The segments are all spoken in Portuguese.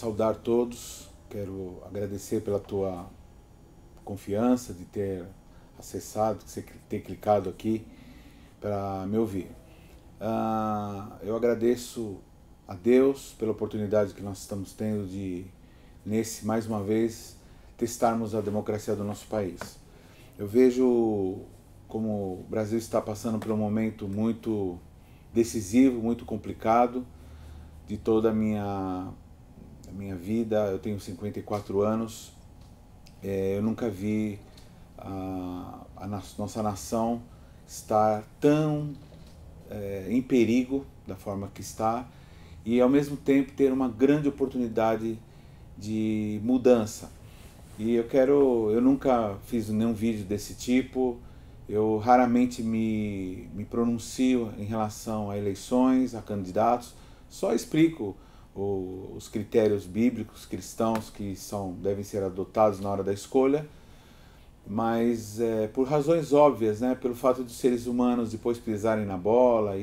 saudar todos, quero agradecer pela tua confiança de ter acessado, de ter clicado aqui para me ouvir. Eu agradeço a Deus pela oportunidade que nós estamos tendo de, mais uma vez, testarmos a democracia do nosso país. Eu vejo como o Brasil está passando por um momento muito decisivo, muito complicado de toda a minha vida. Eu tenho 54 anos, eu nunca vi a nossa nação estar tão em perigo da forma que está e ao mesmo tempo ter uma grande oportunidade de mudança. E eu nunca fiz nenhum vídeo desse tipo, eu raramente me pronuncio em relação a eleições, a candidatos, só explico os critérios bíblicos cristãos que devem ser adotados na hora da escolha, mas por razões óbvias, né? Pelo fato de seres humanos depois pisarem na bola,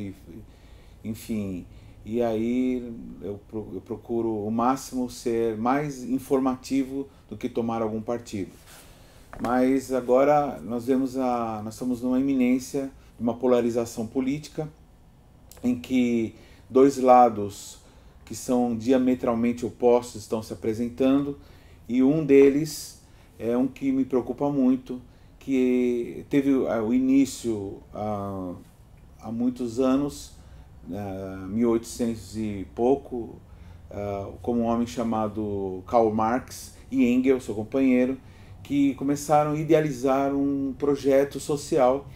enfim. E aí eu procuro o máximo ser mais informativo do que tomar algum partido. Mas agora nós estamos numa iminência de uma polarização política em que dois lados que são diametralmente opostos estão se apresentando, e um deles é um que me preocupa muito, que teve o início há muitos anos, 1800 e pouco, como um homem chamado Karl Marx e Engels, seu companheiro, que começaram a idealizar um projeto social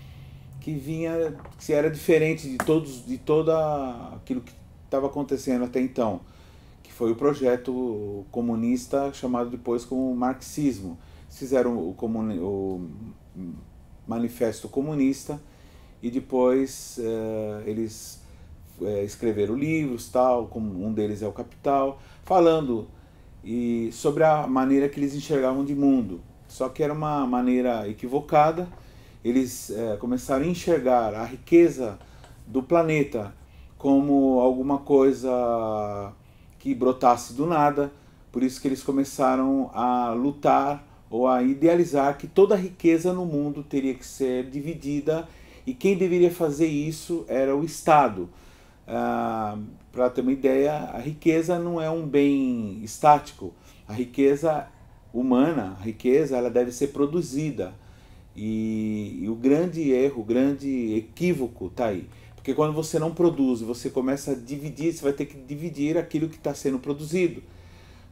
que era diferente de todo aquilo que estava acontecendo até então, que foi o projeto comunista chamado depois como marxismo. Fizeram o Manifesto Comunista e depois eles escreveram livros, tal, como um deles é o Capital, falando sobre a maneira que eles enxergavam de mundo. Só que era uma maneira equivocada. Eles começaram a enxergar a riqueza do planeta como alguma coisa que brotasse do nada. Por isso que eles começaram a lutar ou a idealizar que toda a riqueza no mundo teria que ser dividida, e quem deveria fazer isso era o Estado. Para ter uma ideia, a riqueza não é um bem estático. A riqueza humana, ela deve ser produzida. E o grande erro, o grande equívoco está aí. Porque quando você não produz, você começa a dividir, você vai ter que dividir aquilo que está sendo produzido.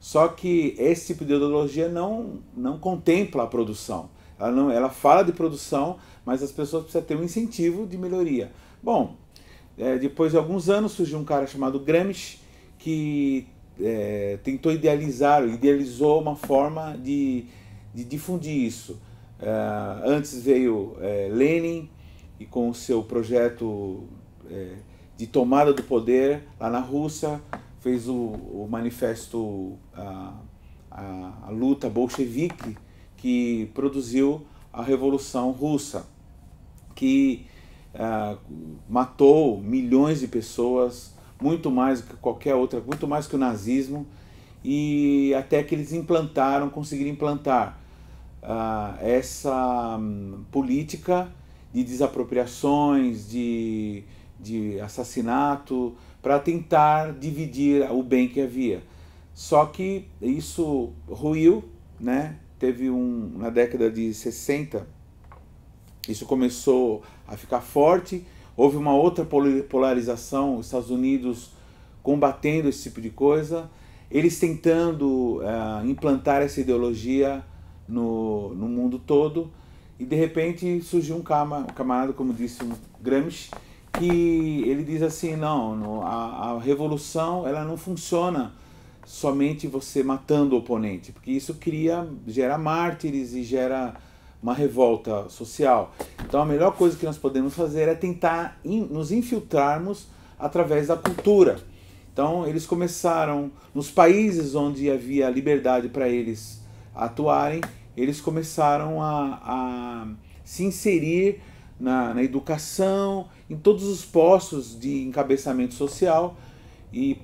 Só que esse tipo de ideologia não contempla a produção. Ela fala de produção, mas as pessoas precisam ter um incentivo de melhoria. Bom, depois de alguns anos surgiu um cara chamado Gramsci, que tentou idealizou uma forma de difundir isso. Antes veio Lenin, e com o seu projeto de tomada do poder lá na Rússia, fez o manifesto, a luta bolchevique, que produziu a Revolução Russa, que matou milhões de pessoas, muito mais do que qualquer outra, muito mais que o nazismo, e até que eles conseguiram implantar essa política de desapropriações, de assassinato, para tentar dividir o bem que havia. Só que isso ruiu, né? Teve na década de 60, isso começou a ficar forte, houve uma outra polarização, os Estados Unidos combatendo esse tipo de coisa, eles tentando implantar essa ideologia no mundo todo, e de repente surgiu um camarada, como disse o Gramsci, que ele diz assim, a revolução ela não funciona somente você matando o oponente, porque isso gera mártires e gera uma revolta social. Então a melhor coisa que nós podemos fazer é tentar nos infiltrarmos através da cultura. Então eles começaram, nos países onde havia liberdade para eles atuarem, eles começaram a se inserir na educação, em todos os postos de encabeçamento social, e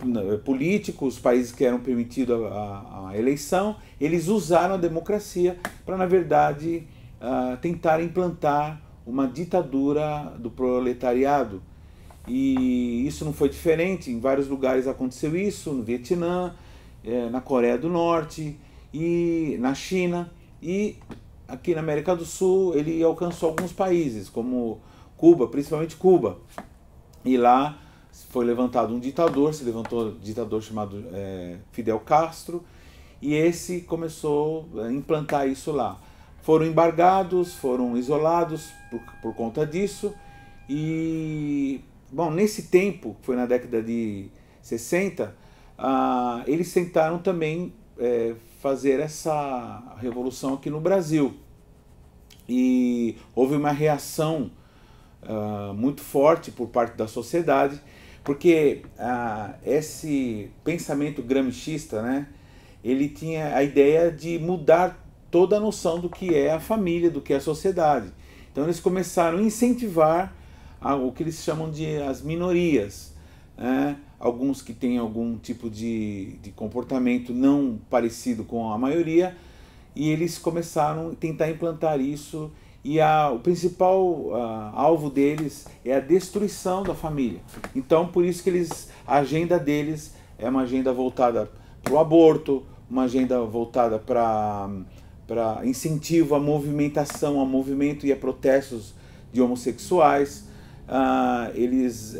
políticos, países que eram permitidos a eleição, eles usaram a democracia para, na verdade, tentar implantar uma ditadura do proletariado. E isso não foi diferente, em vários lugares aconteceu isso, no Vietnã, na Coreia do Norte e na China, e aqui na América do Sul ele alcançou alguns países, como Cuba, principalmente Cuba. E lá foi levantado um ditador, se levantou um ditador chamado Fidel Castro, e esse começou a implantar isso lá. Foram embargados, foram isolados por conta disso, e, bom, nesse tempo, foi na década de 60, eles tentaram também fazer essa revolução aqui no Brasil. E houve uma reação muito forte por parte da sociedade, porque esse pensamento gramscista, né, ele tinha a ideia de mudar toda a noção do que é a família, do que é a sociedade. Então eles começaram a incentivar o que eles chamam de as minorias, né? Alguns que têm algum tipo de comportamento não parecido com a maioria, e eles começaram a tentar implantar isso, e o principal alvo deles é a destruição da família. Então por isso que a agenda deles é uma agenda voltada para o aborto, uma agenda voltada para incentivo à movimentação, ao movimento e a protestos de homossexuais. Eles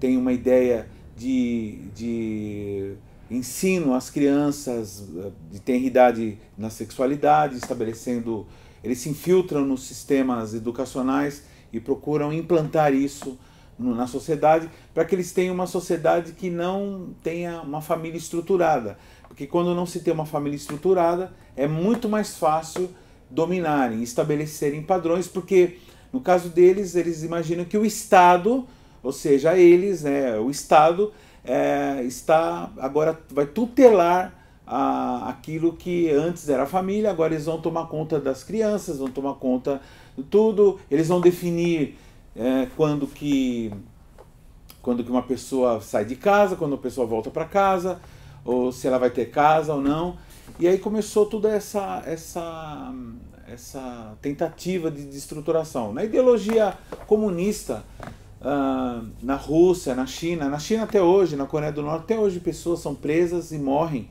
têm uma ideia de ensino às crianças de tenridade na sexualidade, estabelecendo. Eles se infiltram nos sistemas educacionais e procuram implantar isso na sociedade, para que eles tenham uma sociedade que não tenha uma família estruturada. Porque quando não se tem uma família estruturada, é muito mais fácil dominarem, estabelecerem padrões, porque no caso deles, eles imaginam que o Estado, ou seja, eles, o Estado, agora vai tutelar aquilo que antes era a família, agora eles vão tomar conta das crianças, vão tomar conta de tudo, eles vão definir quando que uma pessoa sai de casa, quando a pessoa volta para casa, ou se ela vai ter casa ou não. E aí começou toda essa tentativa de estruturação. Na ideologia comunista, na Rússia, na China até hoje, na Coreia do Norte, até hoje pessoas são presas e morrem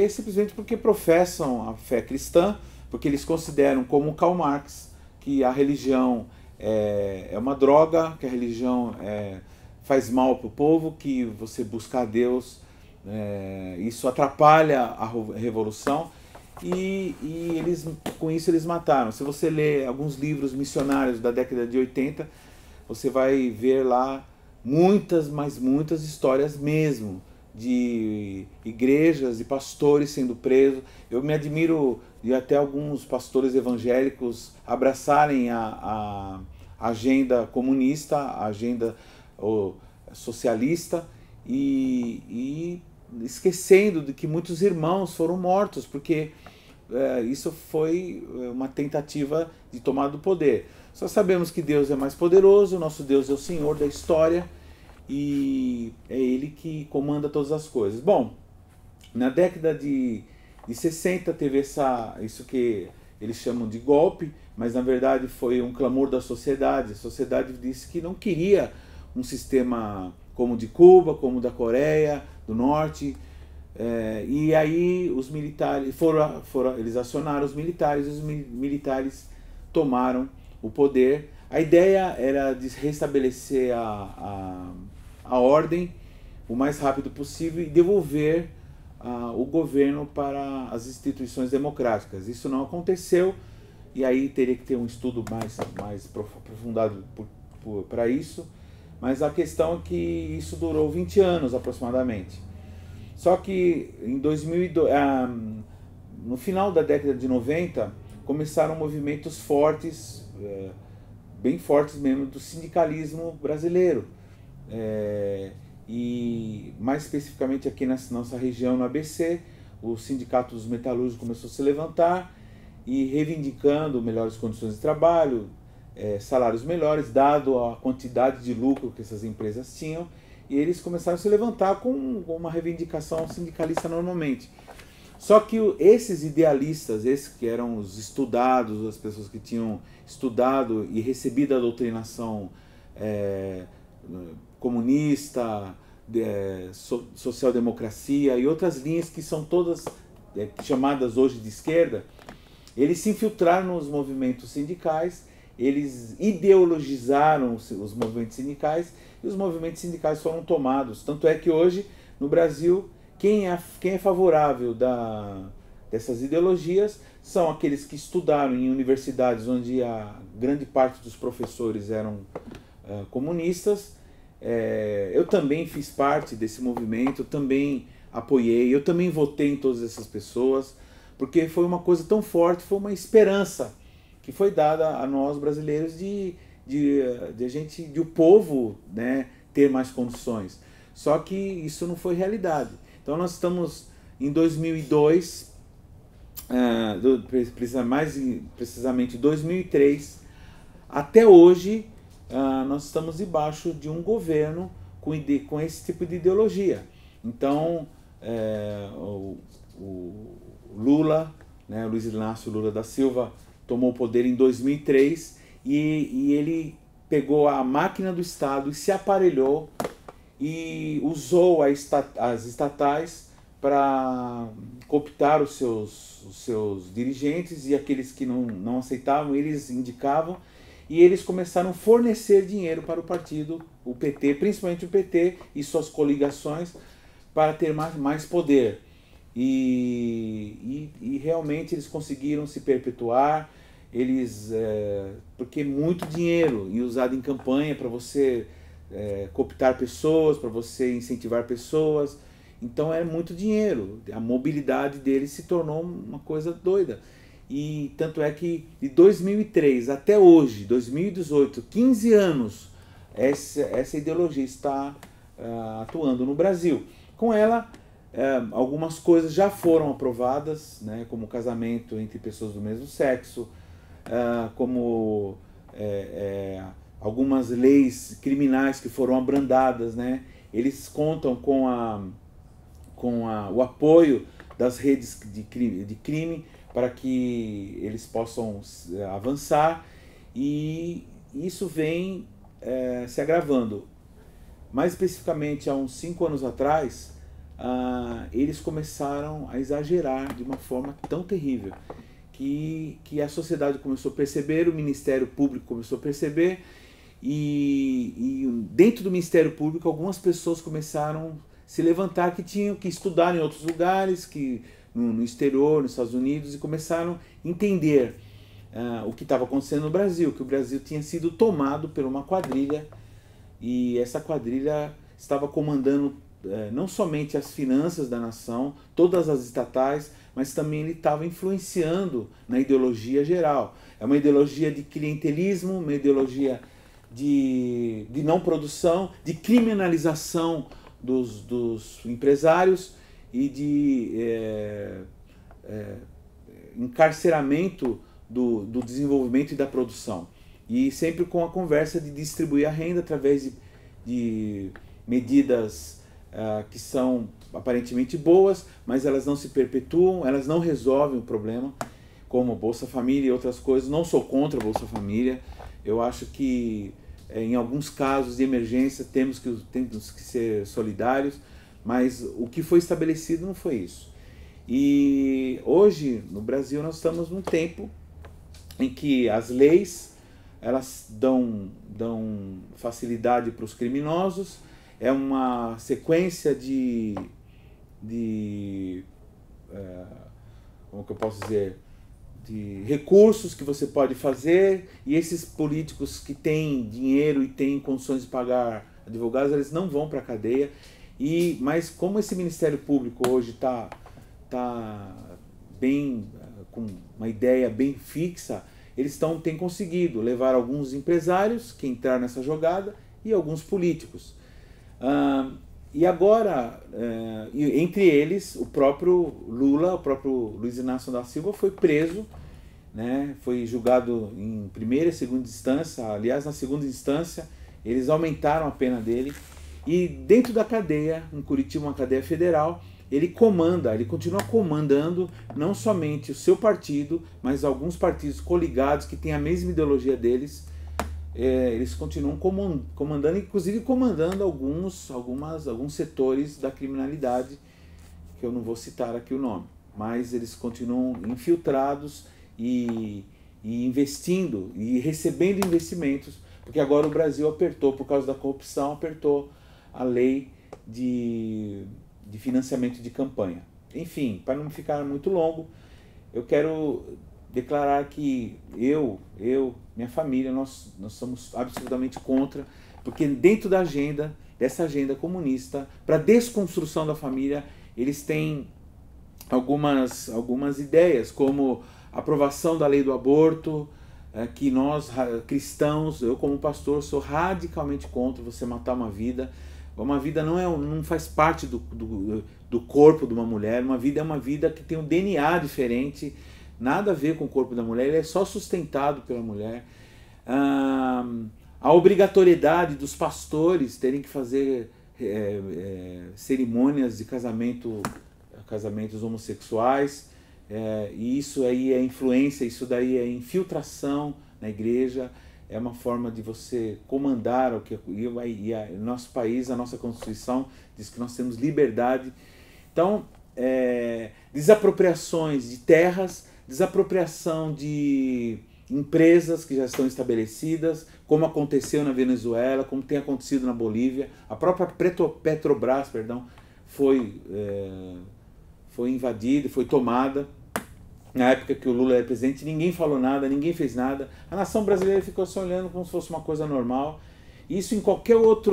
simplesmente porque professam a fé cristã, porque eles consideram, como Karl Marx, que a religião é uma droga, que a religião faz mal para o povo, que você buscar Deus, isso atrapalha a revolução, e com isso eles mataram. Se você ler alguns livros missionários da década de 80, você vai ver lá muitas, mas muitas histórias mesmo, de igrejas e pastores sendo presos. Eu me admiro de até alguns pastores evangélicos abraçarem a agenda comunista, a agenda socialista, e esquecendo de que muitos irmãos foram mortos, porque isso foi uma tentativa de tomar do poder. Só sabemos que Deus é mais poderoso, nosso Deus é o Senhor da história, e é Ele que comanda todas as coisas. Bom, na década de 60 teve isso que eles chamam de golpe, mas na verdade foi um clamor da sociedade. A sociedade disse que não queria um sistema como o de Cuba, como o da Coreia do Norte, e aí os militares eles acionaram os militares, e os militares tomaram o poder. A ideia era de restabelecer a ordem o mais rápido possível e devolver o governo para as instituições democráticas. Isso não aconteceu, e aí teria que ter um estudo mais aprofundado para isso, mas a questão é que isso durou 20 anos aproximadamente. Só que em 2002, no final da década de 90, começaram movimentos fortes, bem fortes mesmo, do sindicalismo brasileiro. E mais especificamente aqui na nossa região, no ABC, o Sindicato dos Metalúrgicos começou a se levantar e reivindicando melhores condições de trabalho, salários melhores, dado a quantidade de lucro que essas empresas tinham. e eles começaram a se levantar com uma reivindicação sindicalista normalmente. Só que esses idealistas, esses que eram os estudados, as pessoas que tinham estudado e recebido a doutrinação comunista, social-democracia e outras linhas que são todas chamadas hoje de esquerda, eles se infiltraram nos movimentos sindicais, eles ideologizaram os movimentos sindicais e os movimentos sindicais foram tomados. Tanto é que hoje, no Brasil, quem é favorável dessas ideologias são aqueles que estudaram em universidades onde a grande parte dos professores eram comunistas. Eu também fiz parte desse movimento, eu também apoiei, eu também votei em todas essas pessoas, porque foi uma coisa tão forte, foi uma esperança que foi dada a nós brasileiros de o povo, né, ter mais condições. Só que isso não foi realidade. Então nós estamos em 2002, mais precisamente 2003, até hoje nós estamos debaixo de um governo com esse tipo de ideologia. Então o Lula, né, Luiz Inácio Lula da Silva, tomou o poder em 2003 e ele pegou a máquina do Estado e se aparelhou e usou as estatais para cooptar os seus dirigentes, e aqueles que não aceitavam, eles indicavam, e eles começaram a fornecer dinheiro para o partido, o PT, principalmente o PT e suas coligações, para ter mais poder. E realmente eles conseguiram se perpetuar, porque muito dinheiro e usado em campanha para você cooptar pessoas, para você incentivar pessoas. Então é muito dinheiro, a mobilidade deles se tornou uma coisa doida. E tanto é que de 2003 até hoje, 2018, 15 anos, essa ideologia está atuando no Brasil. Com ela, algumas coisas já foram aprovadas, né, como casamento entre pessoas do mesmo sexo, como algumas leis criminais que foram abrandadas, né? Eles contam com o apoio das redes de crime para que eles possam avançar, e isso vem se agravando. Mais especificamente, há uns 5 anos atrás, eles começaram a exagerar de uma forma tão terrível que a sociedade começou a perceber, o Ministério Público começou a perceber, e dentro do Ministério Público algumas pessoas começaram a se levantar que tinham que estudar em outros lugares, no exterior, nos Estados Unidos, e começaram a entender o que estava acontecendo no Brasil, que o Brasil tinha sido tomado por uma quadrilha, e essa quadrilha estava comandando não somente as finanças da nação, todas as estatais, mas também ele estava influenciando na ideologia geral. É uma ideologia de clientelismo, uma ideologia de não produção, de criminalização dos empresários e de encarceramento do desenvolvimento e da produção. E sempre com a conversa de distribuir a renda através de medidas que são aparentemente boas, mas elas não se perpetuam, elas não resolvem o problema, como Bolsa Família e outras coisas. Não sou contra a Bolsa Família, eu acho que em alguns casos de emergência temos que ser solidários, mas o que foi estabelecido não foi isso. E hoje, no Brasil, nós estamos num tempo em que as leis elas dão facilidade para os criminosos, é uma sequência como que eu posso dizer, de recursos que você pode fazer, e esses políticos que têm dinheiro e têm condições de pagar advogados, eles não vão para a cadeia. Mas como esse Ministério Público hoje está bem, com uma ideia bem fixa, eles têm conseguido levar alguns empresários que entraram nessa jogada e alguns políticos. E agora, entre eles, o próprio Lula, o próprio Luiz Inácio da Silva foi preso, né, foi julgado em primeira e segunda instância. Aliás, na segunda instância, eles aumentaram a pena dele, E dentro da cadeia, em Curitiba, uma cadeia federal, ele continua comandando não somente o seu partido, mas alguns partidos coligados que têm a mesma ideologia deles. Eles continuam comandando, inclusive comandando alguns setores da criminalidade, que eu não vou citar aqui o nome, mas eles continuam infiltrados e investindo e recebendo investimentos, porque agora o Brasil apertou, por causa da corrupção, apertou a lei de financiamento de campanha. Enfim, para não ficar muito longo, eu quero declarar que minha família, nós somos absolutamente contra, porque dentro dessa agenda comunista, para a desconstrução da família, eles têm algumas ideias, como a aprovação da lei do aborto, que nós cristãos, eu como pastor, sou radicalmente contra você matar uma vida. Uma vida não faz parte do corpo de uma mulher, uma vida é uma vida que tem um DNA diferente, nada a ver com o corpo da mulher, ele é só sustentado pela mulher. A obrigatoriedade dos pastores terem que fazer cerimônias de casamentos homossexuais, e isso aí é influência, isso daí é infiltração na igreja, é uma forma de você comandar o que o nosso país, a nossa Constituição diz que nós temos liberdade. Então, desapropriações de terras, desapropriação de empresas que já estão estabelecidas, como aconteceu na Venezuela, como tem acontecido na Bolívia. A própria Petrobras, foi invadida, foi tomada. Na época que o Lula era presidente, ninguém falou nada, ninguém fez nada. A nação brasileira ficou só olhando como se fosse uma coisa normal. Isso em qualquer outra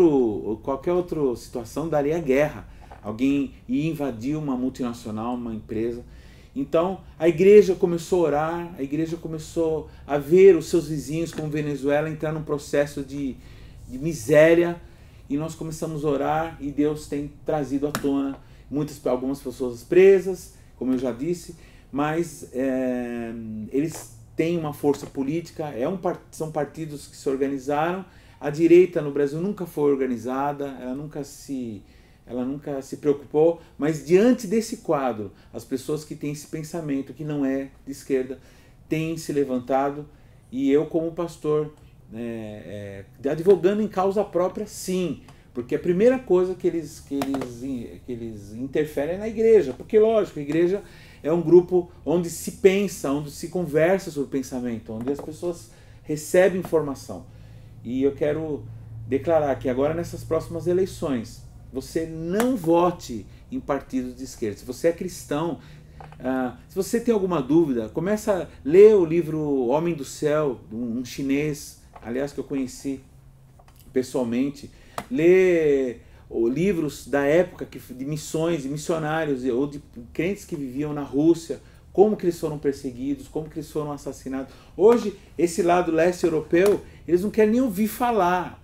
situação daria guerra. Alguém ia invadir uma multinacional, uma empresa. Então a igreja começou a orar, a igreja começou a ver os seus vizinhos como Venezuela entrar num processo de miséria, e nós começamos a orar e Deus tem trazido à tona algumas pessoas presas, como eu já disse, mas eles têm uma força política, são partidos que se organizaram. A direita no Brasil nunca foi organizada, ela nunca se preocupou, mas diante desse quadro, as pessoas que têm esse pensamento, que não é de esquerda, têm se levantado, e eu como pastor, advogando em causa própria, sim, porque a primeira coisa que eles interferem é na igreja, porque lógico, a igreja é um grupo onde se pensa, onde se conversa sobre pensamento, onde as pessoas recebem informação. E eu quero declarar que agora nessas próximas eleições, você não vote em partidos de esquerda. Se você é cristão, se você tem alguma dúvida, começa a ler o livro Homem do Céu, um chinês, aliás, que eu conheci pessoalmente. Lê livros da época de missões, de missionários ou de crentes que viviam na Rússia, como que eles foram perseguidos, como que eles foram assassinados. Hoje, esse lado leste europeu, eles não querem nem ouvir falar.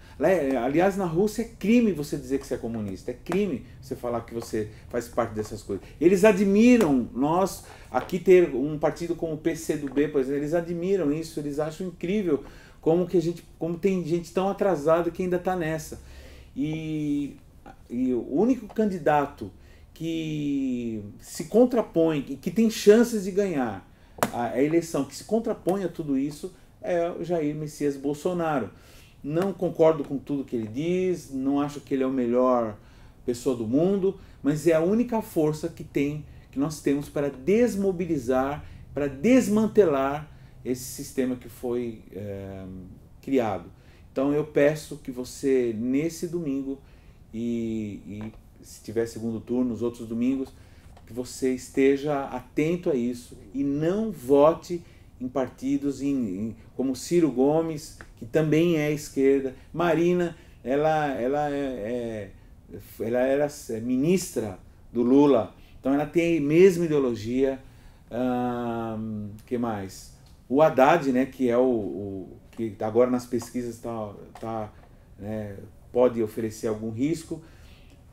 Aliás, na Rússia é crime você dizer que você é comunista, é crime você falar que você faz parte dessas coisas. Eles admiram nós, aqui ter um partido como o PCdoB, por exemplo, eles admiram isso, eles acham incrível como tem gente tão atrasada que ainda está nessa. E o único candidato que se contrapõe e que tem chances de ganhar a eleição, que se contrapõe a tudo isso, é o Jair Messias Bolsonaro. Não concordo com tudo que ele diz, não acho que ele é o melhor pessoa do mundo, mas é a única força que nós temos para desmobilizar, para desmantelar esse sistema que foi criado. Então eu peço que você, nesse domingo, e se tiver segundo turno, nos outros domingos, que você esteja atento a isso e não vote em partidos como Ciro Gomes, que também é esquerda. Marina, ela era ministra do Lula, então ela tem a mesma ideologia. Que mais? O Haddad, né, que é que agora nas pesquisas pode oferecer algum risco,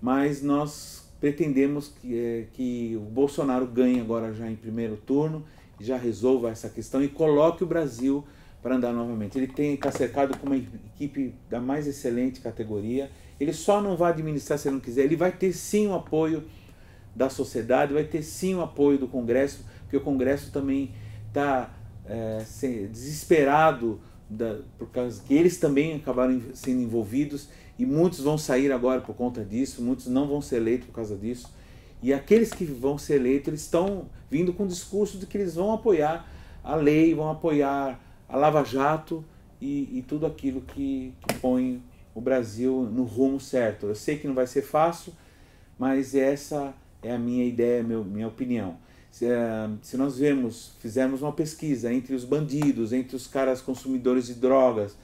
mas nós pretendemos que o Bolsonaro ganhe agora já em primeiro turno, já resolva essa questão e coloque o Brasil para andar novamente. Ele está cercado com uma equipe da mais excelente categoria. Ele só não vai administrar se ele não quiser. Ele vai ter sim o apoio da sociedade, vai ter sim o apoio do Congresso, porque o Congresso também está desesperado, por causa que eles também acabaram sendo envolvidos, e muitos vão sair agora por conta disso, muitos não vão ser eleitos por causa disso. E aqueles que vão ser eleitos, eles estão vindo com o discurso de que eles vão apoiar a lei, vão apoiar a Lava Jato e tudo aquilo que põe o Brasil no rumo certo. Eu sei que não vai ser fácil, mas essa é a minha ideia, minha opinião. Se nós fizermos uma pesquisa entre os bandidos, entre os caras consumidores de drogas,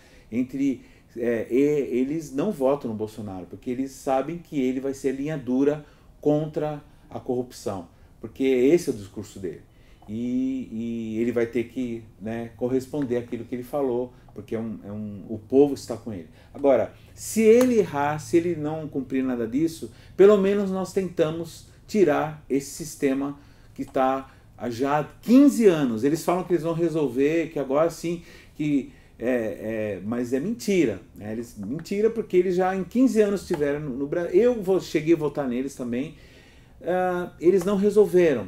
eles não votam no Bolsonaro, porque eles sabem que ele vai ser linha dura contra a corrupção, porque esse é o discurso dele. E ele vai ter que, né, corresponder àquilo que ele falou, porque o povo está com ele. Agora, se ele errar, se ele não cumprir nada disso, pelo menos nós tentamos tirar esse sistema que está há já 15 anos. Eles falam que eles vão resolver, que agora sim, mas é mentira. Né? Mentira, porque eles já em 15 anos estiveram no Brasil. Cheguei a votar neles também. Eles não resolveram.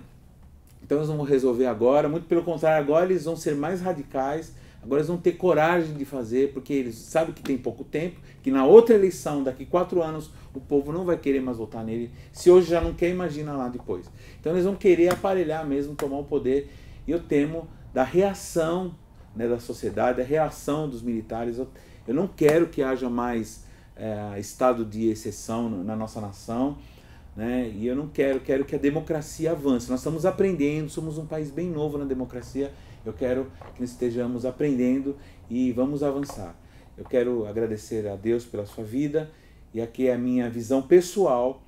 Então eles não vão resolver agora, muito pelo contrário, agora eles vão ser mais radicais, agora eles vão ter coragem de fazer, porque eles sabem que tem pouco tempo, que na outra eleição, daqui 4 anos, o povo não vai querer mais votar nele, se hoje já não quer, imagina lá depois. Então eles vão querer aparelhar mesmo, tomar o poder, e eu temo da reação, né, da sociedade, da reação dos militares. Eu não quero que haja mais estado de exceção na nossa nação, né? E eu não quero que a democracia avance. Nós estamos aprendendo, somos um país bem novo na democracia. Eu quero que nós estejamos aprendendo e vamos avançar. Eu quero agradecer a Deus pela sua vida, e aqui é a minha visão pessoal.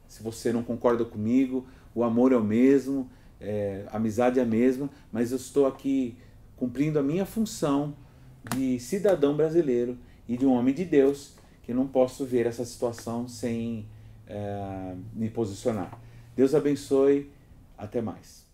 Se você não concorda comigo, o amor é o mesmo, a amizade é a mesma, mas eu estou aqui cumprindo a minha função de cidadão brasileiro e de um homem de Deus, que não posso ver essa situação sem me posicionar. Deus abençoe, até mais.